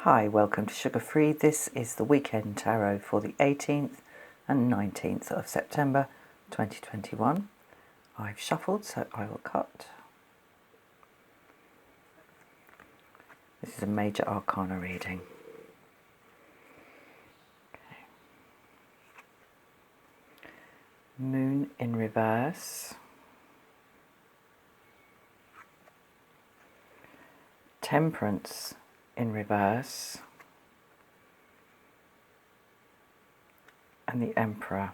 Hi, welcome to Sugar Free. This is the weekend tarot for the 18th and 19th of September 2021. I've shuffled, so I will cut. This is a major arcana reading. Okay. Moon in reverse. Temperance in reverse, and the Emperor.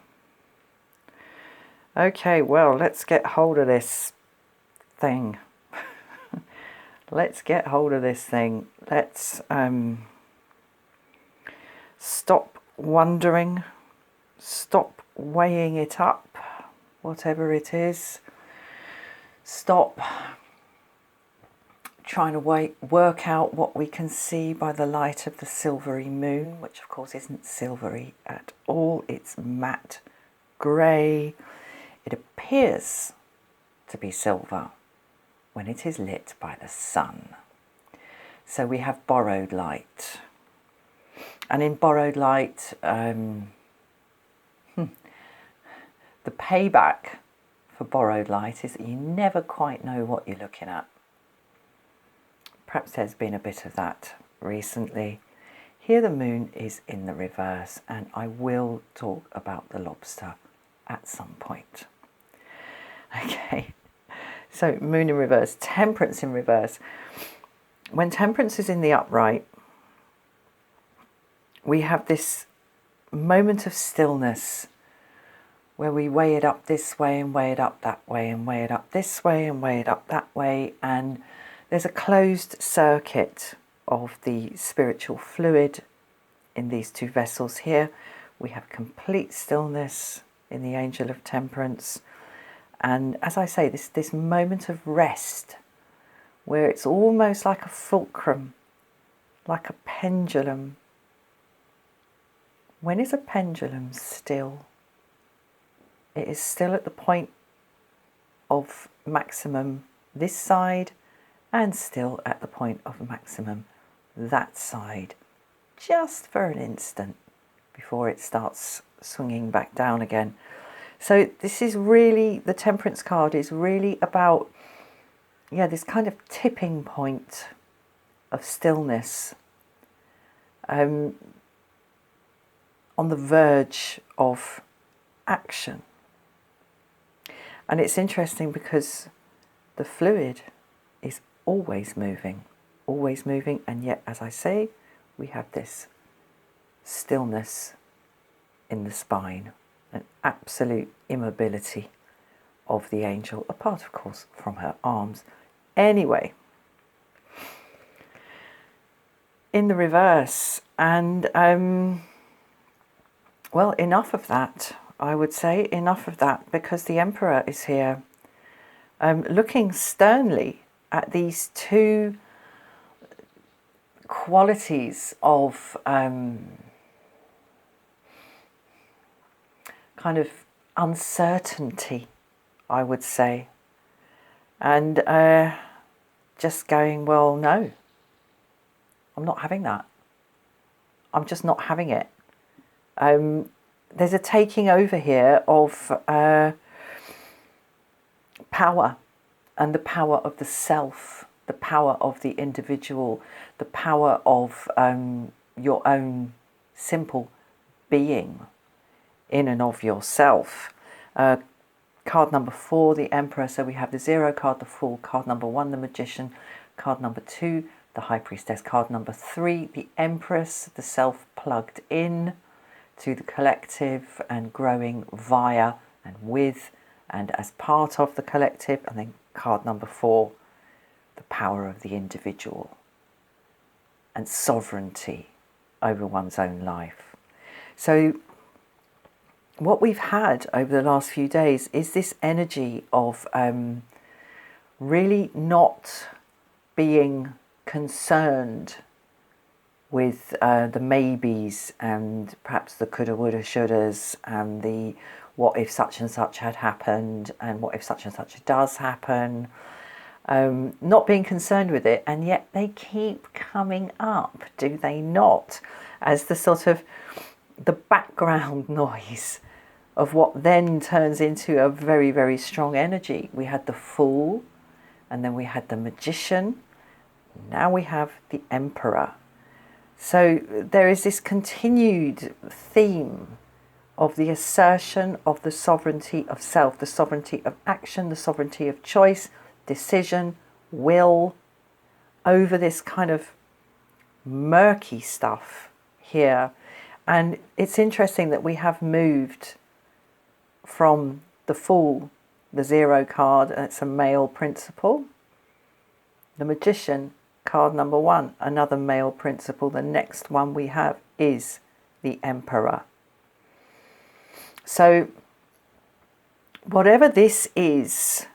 Okay, well, let's get hold of this thing. Let's get hold of this thing. Let's stop wondering, stop weighing it up, whatever it is. Stop trying to work out what we can see by the light of the silvery moon, which of course isn't silvery at all. It's matte grey. It appears to be silver when it is lit by the sun. So we have borrowed light. And in borrowed light, the payback for borrowed light is that you never quite know what you're looking at. Perhaps there's been a bit of that recently. Here the moon is in the reverse, and I will talk about the lobster at some point. Okay, so moon in reverse, temperance in reverse. When temperance is in the upright, we have this moment of stillness where we weigh it up this way and weigh it up that way and weigh it up this way and weigh it up that way, and there's a closed circuit of the spiritual fluid in these two vessels here. We have complete stillness in the Angel of Temperance. And as I say, this moment of rest where it's almost like a fulcrum, like a pendulum. When is a pendulum still? It is still at the point of maximum this side, and still at the point of maximum that side, just for an instant before it starts swinging back down again. So this is really, the Temperance card is really about, this kind of tipping point of stillness, on the verge of action. And it's interesting because the fluid is always moving, and yet, as I say, we have this stillness in the spine, an absolute immobility of the angel, apart of course from her arms. Anyway, in the reverse, and well, enough of that, I would say, enough of that, because the Emperor is here looking sternly at these two qualities of kind of uncertainty, I would say, and just going, well, no, I'm not having that. I'm just not having it. There's a taking over here of power, and the power of the self, the power of the individual, the power of your own simple being in and of yourself. Card number 4, the Emperor. So we have the 0 card, the Fool. Card number 1, the Magician. Card number 2, the High Priestess. Card number 3, the Empress, the self plugged in to the collective and growing via and with and as part of the collective. And then card number 4, the power of the individual and sovereignty over one's own life. So what we've had over the last few days is this energy of really not being concerned with the maybes and perhaps the coulda, woulda, shouldas, and the what if such and such had happened, and what if such and such does happen. not being concerned with it, and yet they keep coming up, do they not? As the sort of the background noise of what then turns into a very, very strong energy. We had the Fool, and then we had the Magician. Now we have the Emperor. So there is this continued theme of the assertion of the sovereignty of self, the sovereignty of action, the sovereignty of choice, decision, will, over this kind of murky stuff here. And it's interesting that we have moved from the Fool, the 0 card, and it's a male principle. The Magician, card number 1, another male principle. The next one we have is the Emperor. So whatever this is,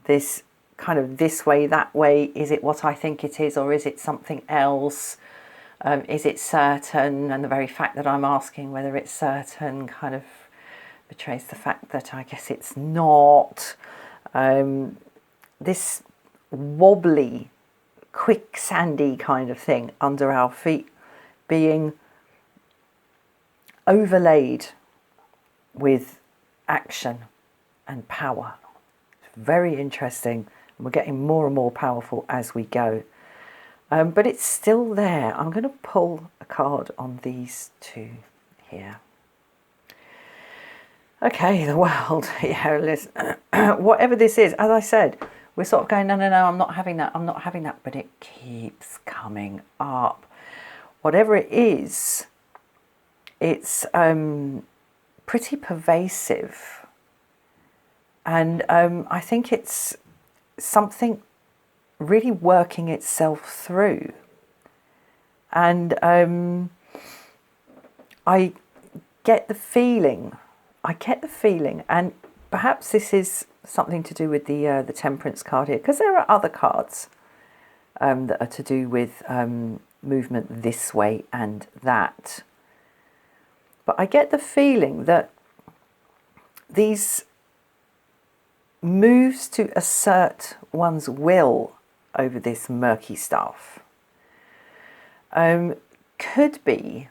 this kind of this way, that way, is it what I think it is, or is it something else? Is it certain? And the very fact that I'm asking whether it's certain kind of betrays the fact that I guess it's not. This wobbly, quicksandy kind of thing under our feet being overlaid with action and power. It's very interesting. We're getting more and more powerful as we go. But it's still there. I'm going to pull a card on these two here. Okay, the world. Yeah, listen. Whatever this is, as I said, we're sort of going, no, I'm not having that, I'm not having that. But it keeps coming up. Whatever it is, it's pretty pervasive. And I think it's something really working itself through. And I get the feeling, and perhaps this is something to do with the Temperance card here, because there are other cards that are to do with movement this way and that. But I get the feeling that these moves to assert one's will over this murky stuff could be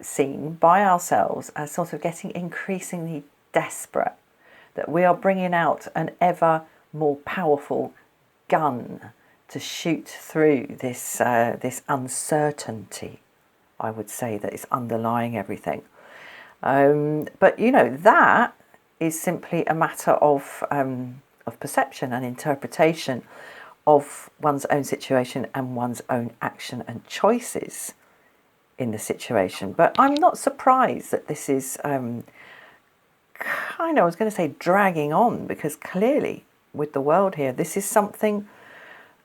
seen by ourselves as sort of getting increasingly desperate, that we are bringing out an ever more powerful gun to shoot through this this uncertainty, I would say, that is underlying everything. But you know, that is simply a matter of perception and interpretation of one's own situation and one's own action and choices in the situation. But I'm not surprised that this is kind of, I was going to say, dragging on, because clearly with the world here, this is something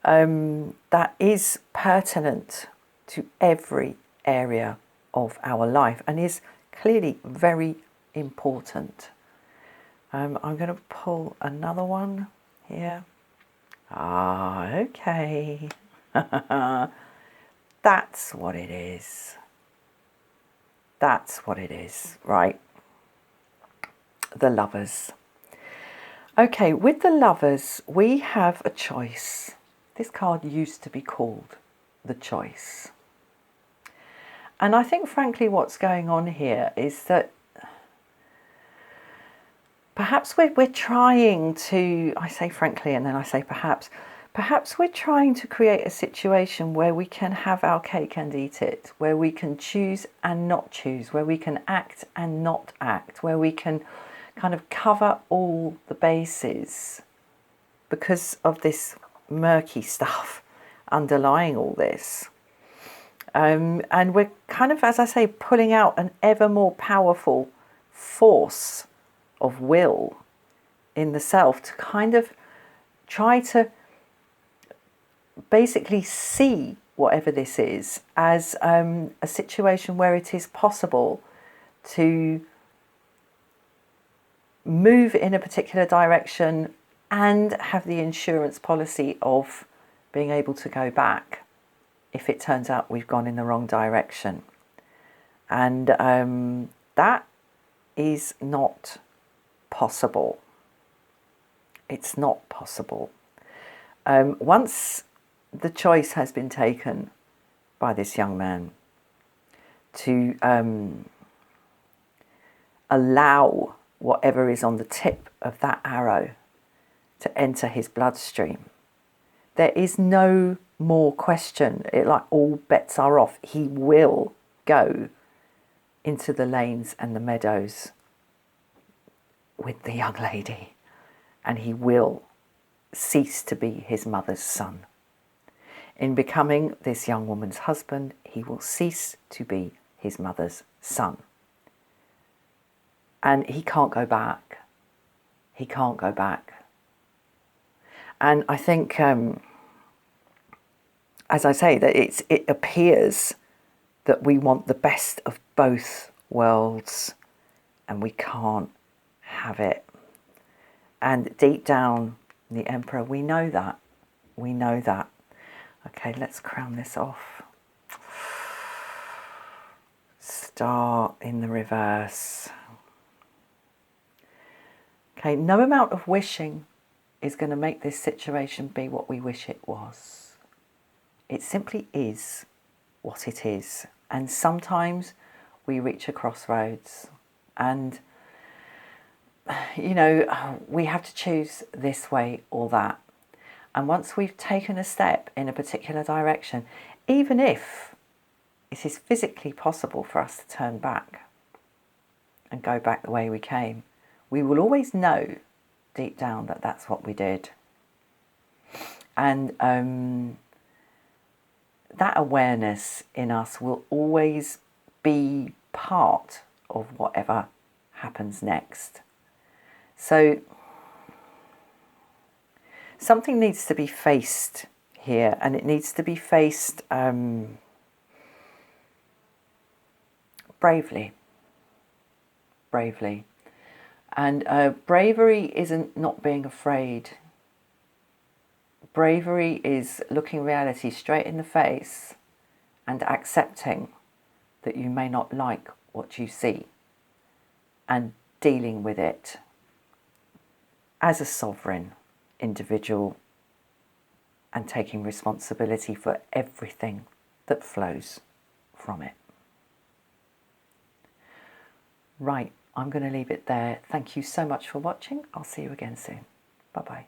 that is pertinent to every area of our life and is clearly very important. I'm going to pull another one here. Ah, okay. That's what it is. That's what it is, right? The Lovers. Okay, with the Lovers, we have a choice. This card used to be called the Choice. And I think, frankly, what's going on here is that perhaps we're trying to, I say frankly, and then I say perhaps we're trying to create a situation where we can have our cake and eat it, where we can choose and not choose, where we can act and not act, where we can kind of cover all the bases because of this murky stuff underlying all this. And we're kind of, as I say, pulling out an ever more powerful force of will in the self to kind of try to basically see whatever this is as a situation where it is possible to move in a particular direction and have the insurance policy of being able to go back if it turns out we've gone in the wrong direction. And that is not possible. It's not possible. Once the choice has been taken by this young man to allow whatever is on the tip of that arrow to enter his bloodstream, there is no more question. Like all bets are off. He will go into the lanes and the meadows with the young lady, and he will cease to be his mother's son. In becoming this young woman's husband, he will cease to be his mother's son. And he can't go back. He can't go back. And I think, as I say, that it appears that we want the best of both worlds, and we can't have it. And deep down, the Emperor, we know that. We know that. Okay, let's crown this off. Start in the reverse. Okay, no amount of wishing is going to make this situation be what we wish it was. It simply is what it is. And sometimes we reach a crossroads and, you know, we have to choose this way or that. And once we've taken a step in a particular direction, even if it is physically possible for us to turn back and go back the way we came, we will always know deep down that that's what we did. And that awareness in us will always be part of whatever happens next. So something needs to be faced here, and it needs to be faced bravely. Bravely. And bravery isn't not being afraid. Bravery is looking reality straight in the face and accepting that you may not like what you see and dealing with it as a sovereign individual and taking responsibility for everything that flows from it. Right, I'm going to leave it there. Thank you so much for watching. I'll see you again soon. Bye-bye.